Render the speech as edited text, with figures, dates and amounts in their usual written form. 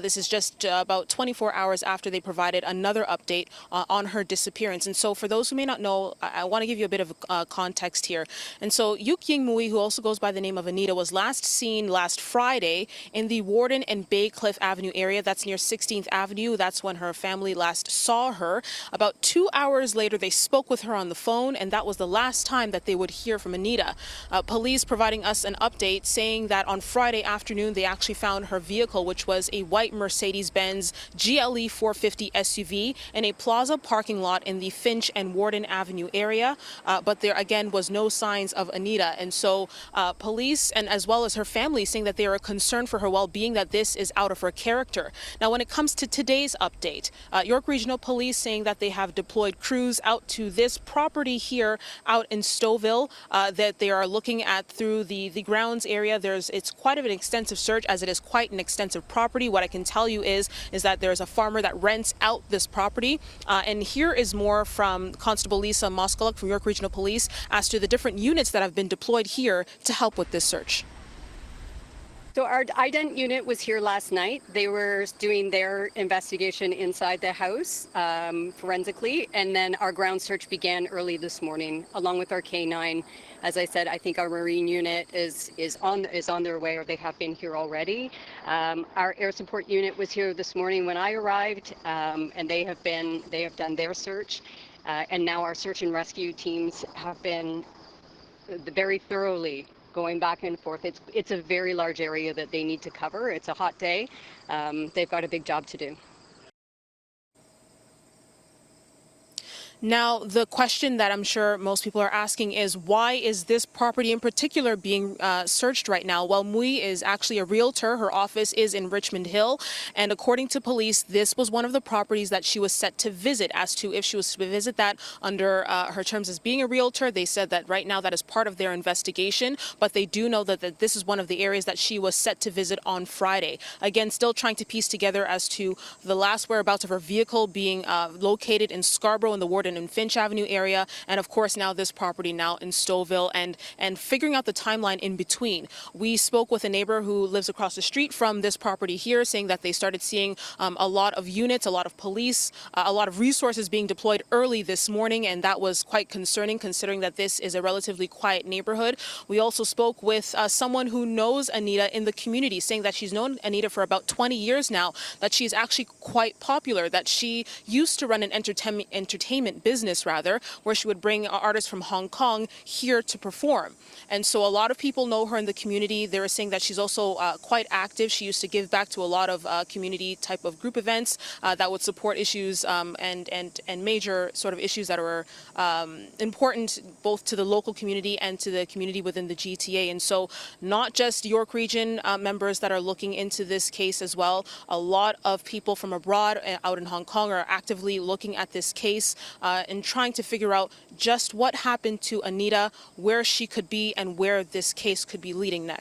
This is just about 24 hours after they provided another update on her disappearance. And so for those who may not know, I want to give you a bit of context here. And so Yuk-Ying Mui, who also goes by the name of Anita, was last seen last Friday in the Warden and Bay Cliff Avenue area. That's near 16th Avenue. That's when her family last saw her. About 2 hours later, they spoke with her on the phone, and that was the last time that they would hear from Anita. Police providing us an update saying that on Friday afternoon, they actually found her vehicle, which was a white Mercedes-Benz GLE 450 SUV in a plaza parking lot in the Finch and Warden Avenue area. But there again was no signs of Anita. And so police and as well as her family saying that they are concerned for her well-being, that this is out of her character. Now, when it comes to today's update, York Regional Police saying that they have deployed crews out to this property here out in Stouffville that they are looking at through the grounds area. It's quite of an extensive search, as it is quite an extensive property. What I can tell you is that there's a farmer that rents out this property. And here is more from Constable Lisa Moskaluk from York Regional Police as to the different units that have been deployed here to help with this search. So our ident unit was here last night. They were doing their investigation inside the house forensically, and then our ground search began early this morning, along with our K9. As I said, I think our marine unit is on their way, or they have been here already. Our air support unit was here this morning when I arrived, and they have done their search, and now our search and rescue teams have been very thoroughly going back and forth. It's a very large area that they need to cover. It's a hot day. They've got a big job to do. Now, the question that I'm sure most people are asking is, why is this property in particular being searched right now? Well, Mui is actually a realtor. Her office is in Richmond Hill. And according to police, this was one of the properties that she was set to visit. As to if she was to visit that under her terms as being a realtor, they said that right now that is part of their investigation. But they do know that this is one of the areas that she was set to visit on Friday. Again, still trying to piece together as to the last whereabouts of her vehicle being located in Scarborough in the Warden and Finch Avenue area, and of course now this property now in Stouffville, and figuring out the timeline in between. We spoke with a neighbor who lives across the street from this property here, saying that they started seeing a lot of units, a lot of police, a lot of resources being deployed early this morning, and that was quite concerning considering that this is a relatively quiet neighborhood. We also spoke with someone who knows Anita in the community, saying that she's known Anita for about 20 years now, that she's actually quite popular, that she used to run an entertainment business where she would bring artists from Hong Kong here to perform. And so a lot of people know her in the community. They were saying that she's also quite active. She used to give back to a lot of community type of group events that would support issues and major sort of issues that were important both to the local community and to the community within the GTA. And so not just York Region members that are looking into this case as well. A lot of people from abroad out in Hong Kong are actively looking at this case and trying to figure out just what happened to Anita, where she could be, and where this case could be leading next.